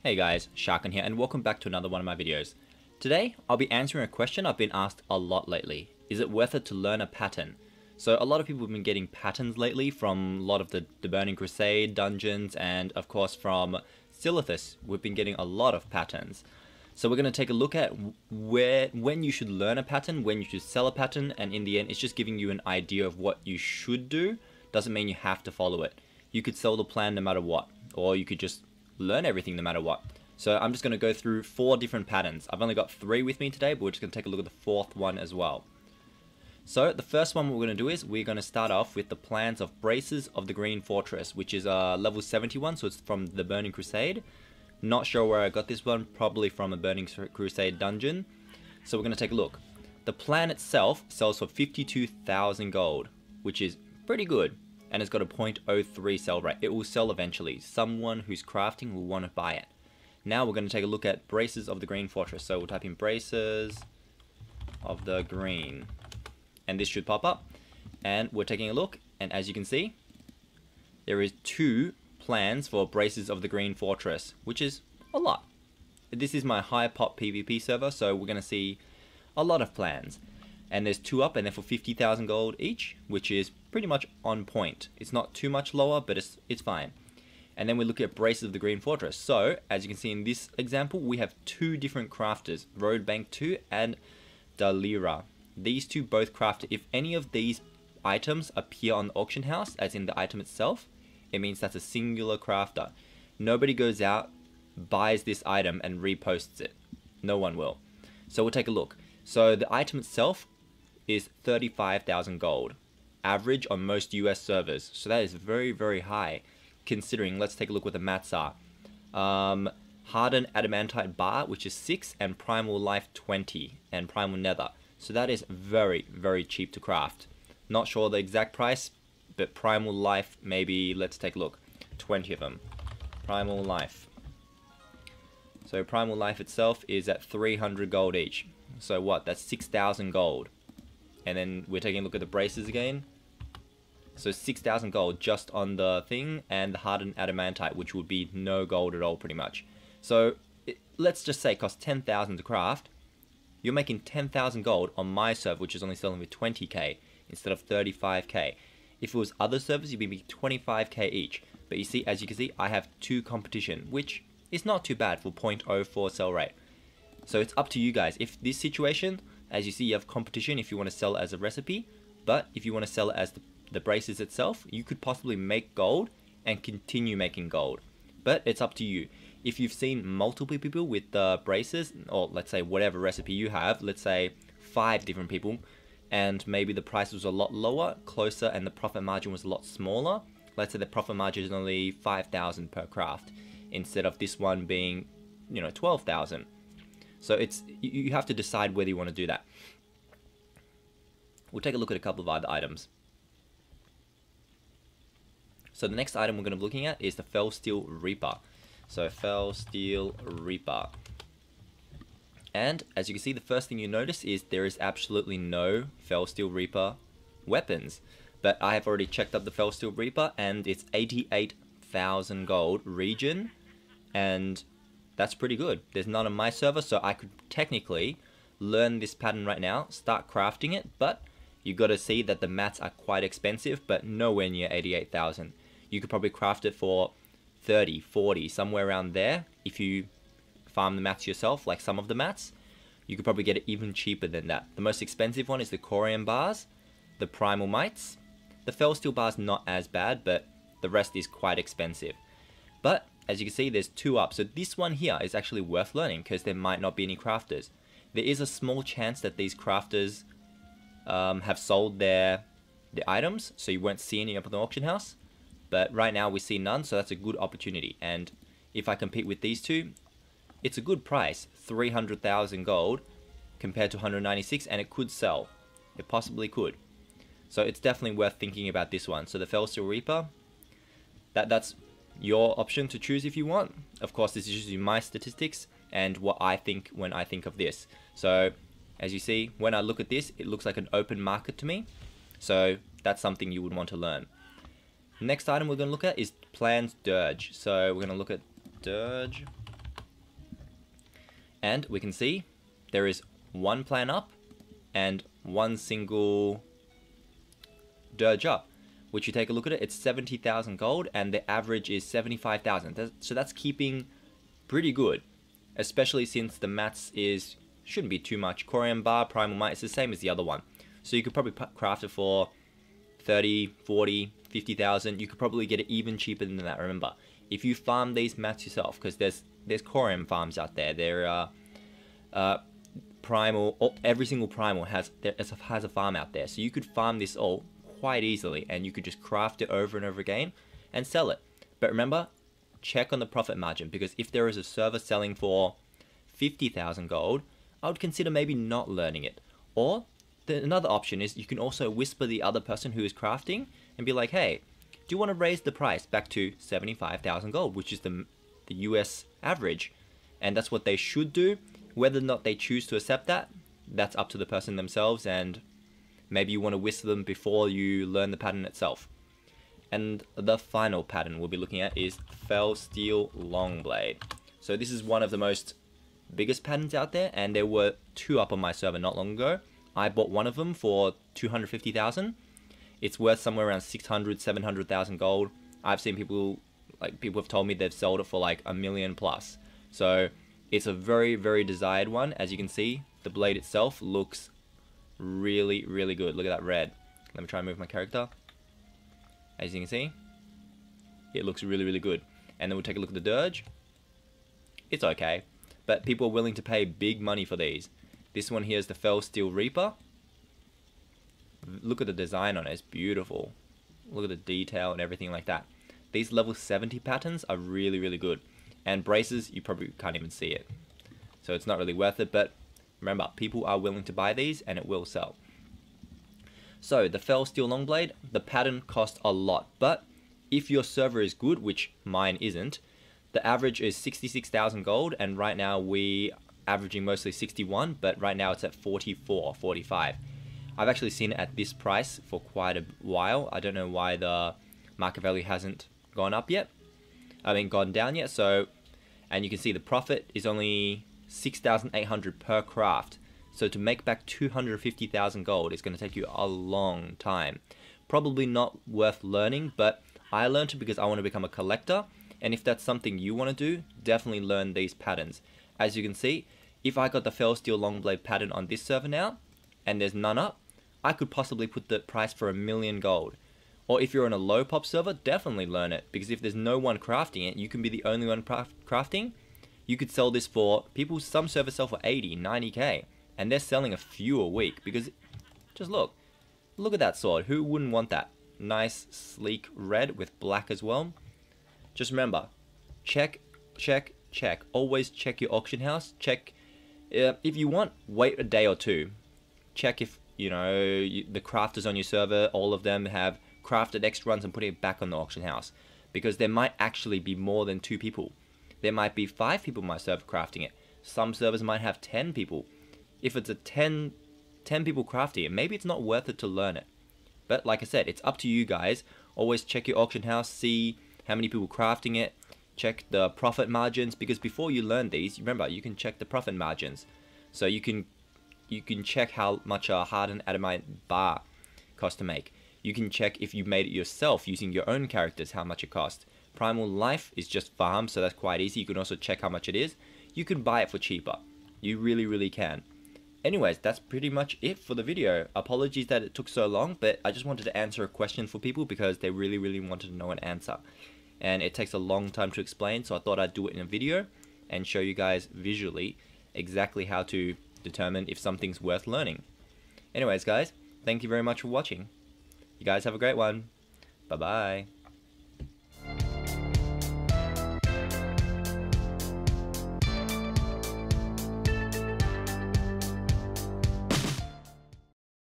Hey guys, Sharkan here and welcome back to another one of my videos. Today, I'll be answering a question I've been asked a lot lately. Is it worth it to learn a pattern? So a lot of people have been getting patterns lately from a lot of the Burning Crusade dungeons and of course from Silithus, we've been getting a lot of patterns. So we're going to take a look at when you should learn a pattern, when you should sell a pattern, and in the end it's just giving you an idea of what you should do. Doesn't mean you have to follow it. You could sell the plan no matter what, or you could just learn everything no matter what. So I'm just going to go through 4 different patterns. I've only got 3 with me today, but we're just going to take a look at the 4th one as well. So the first one we're going to do is we're going to start off with the plans of Braces of the Green Fortress, which is level 71, so it's from the Burning Crusade. Not sure where I got this one, probably from a Burning Crusade dungeon. So we're going to take a look. The plan itself sells for 52,000 gold, which is pretty good. And it's got a 0.03 sell rate. It will sell eventually. Someone who's crafting will want to buy it. Now we're going to take a look at Braces of the Green Fortress. So we'll type in Braces of the Green. And this should pop up. And we're taking a look. And as you can see, there is 2 plans for Braces of the Green Fortress, which is a lot. This is my high pop PvP server, so we're going to see a lot of plans. And there's 2 up and they're for 50,000 gold each, which is pretty much on point. It's not too much lower, but it's fine. And then we look at Braces of the Green Fortress. So, as you can see in this example, we have 2 different crafters, Roadbank 2 and Dalira. These 2 both crafted. If any of these items appear on the auction house, as in the item itself, it means that's a singular crafter. Nobody goes out, buys this item and reposts it. No one will. So we'll take a look. So the item itself is 35,000 gold, average on most US servers. So that is very, very high, considering, let's take a look what the mats are. Hardened Adamantite Bar, which is 6, and Primal Life 20, and Primal Nether. So that is very, very cheap to craft. Not sure the exact price, but Primal Life, maybe, let's take a look. 20 of them. Primal Life. So Primal Life itself is at 300 gold each. So what? That's 6,000 gold. And then we're taking a look at the braces again. So 6,000 gold just on the thing, and the hardened adamantite, which would be no gold at all pretty much. So let's just say it costs 10,000 to craft. You're making 10,000 gold on my server, which is only selling for 20k instead of 35k. If it was other servers, you'd be making 25k each. But you see, as you can see, I have 2 competition, which is not too bad for 0.04 sell rate. So it's up to you guys. If this situation, as you see, you have competition if you want to sell it as a recipe, but if you want to sell it as the braces itself, you could possibly make gold and continue making gold. But it's up to you. If you've seen multiple people with the braces, or let's say whatever recipe you have, let's say 5 different people, and maybe the price was a lot lower, closer, and the profit margin was a lot smaller, let's say the profit margin is only 5,000 per craft, instead of this one being, 12,000. So you have to decide whether you want to do that. We'll take a look at a couple of other items. So the next item we're going to be looking at is the Fellsteel Reaper. So Fellsteel Reaper. And as you can see, the first thing you notice is there is absolutely no Fellsteel Reaper weapons. But I have already checked up the Fellsteel Reaper and it's 88,000 gold region, and that's pretty good. There's none on my server, so I could technically learn this pattern right now, start crafting it, but you got to see that the mats are quite expensive, but nowhere near 88,000. You could probably craft it for 30, 40, somewhere around there. If you farm the mats yourself, like some of the mats, you could probably get it even cheaper than that. The most expensive one is the Corium bars, the Primal Mites. The Fellsteel bar's not as bad, but the rest is quite expensive. But as you can see, there's 2 up. So this one here is actually worth learning because there might not be any crafters. There is a small chance that these crafters have sold their items, so you won't see any up at the auction house. But right now we see none, so that's a good opportunity. And if I compete with these 2, it's a good price, 300,000 gold compared to 196, and it could sell. It possibly could. So it's definitely worth thinking about this one. So the Fellsteel Reaper, that's your option to choose if you want. Of course, this is using my statistics and what I think when I think of this. So as you see, when I look at this, it looks like an open market to me. So that's something you would want to learn. Next item we're going to look at is Plans Dirge. So we're going to look at Dirge. And we can see there is one plan up and one single dirge up, which you take a look at it, it's 70,000 gold and the average is 75,000. So that's keeping pretty good, especially since the mats shouldn't be too much. Corium bar, primal might, it's the same as the other one. So you could probably craft it for 30, 40, 50,000. You could probably get it even cheaper than that. Remember, if you farm these mats yourself, because there's corium farms out there. There are primal, every single primal has a farm out there. So you could farm this all quite easily and you could just craft it over and over again and sell it. But remember, check on the profit margin, because if there is a server selling for 50,000 gold, I would consider maybe not learning it. Or another option is you can also whisper the other person who is crafting and be like, hey, do you want to raise the price back to 75,000 gold, which is the US average? And that's what they should do. Whether or not they choose to accept that, that's up to the person themselves, and maybe you want to whisper them before you learn the pattern itself. And the final pattern we'll be looking at is Fell Steel Longblade. So this is one of the most biggest patterns out there, and there were two up on my server not long ago. I bought one of them for 250,000. It's worth somewhere around 600, 700,000 gold. I've seen people have told me they've sold it for like $1 million plus. So it's a very, very desired one. As you can see, the blade itself looks really, really good. Look at that red. Let me try and move my character. As you can see, it looks really, really good. And then we'll take a look at the dirge. It's okay, but people are willing to pay big money for these. This one here is the Fell Steel Reaper. Look at the design on it, it's beautiful. Look at the detail and everything like that. These level 70 patterns are really, really good. And braces, you probably can't even see it. So it's not really worth it, but remember, people are willing to buy these and it will sell. So the Fell Steel Longblade, the pattern costs a lot, but if your server is good, which mine isn't, the average is 66,000 gold, and right now we averaging mostly 61, but right now it's at 44, 45. I've actually seen it at this price for quite a while. I don't know why the market value hasn't gone up yet. Gone down yet. So, and you can see the profit is only 6,800 per craft. So to make back 250,000 gold is going to take you a long time. Probably not worth learning, but I learned it because I want to become a collector. And if that's something you want to do, definitely learn these patterns. As you can see, if I got the Fell Steel Longblade pattern on this server now, and there's none up, I could possibly put the price for $1 million gold. Or if you're on a low pop server, definitely learn it, because if there's no one crafting it, you can be the only one crafting. You could sell this for people, some servers sell for 80, 90k, and they're selling a few a week, because just look at that sword. Who wouldn't want that? Nice sleek red with black as well. Just remember, check. Always check your auction house. Check if you want, wait a day or two. Check if the crafters on your server, all of them have crafted extra runs and putting it back on the auction house, because there might actually be more than 2 people. There might be 5 people on my server crafting it. Some servers might have 10 people. If it's a 10 people crafting it, maybe it's not worth it to learn it. But like I said, it's up to you guys. Always check your auction house, see how many people crafting it, check the profit margins, because before you learn these, remember, you can check the profit margins. So you can check how much a hardened adamite bar costs to make. You can check if you made it yourself using your own characters, how much it costs. Primal Life is just farm, so that's quite easy. You can also check how much it is. You can buy it for cheaper. You really, really can. Anyways, that's pretty much it for the video. Apologies that it took so long, but I just wanted to answer a question for people because they really, really wanted to know an answer. And it takes a long time to explain, so I thought I'd do it in a video and show you guys visually exactly how to determine if something's worth learning. Anyways, guys, thank you very much for watching. You guys have a great one. Bye-bye.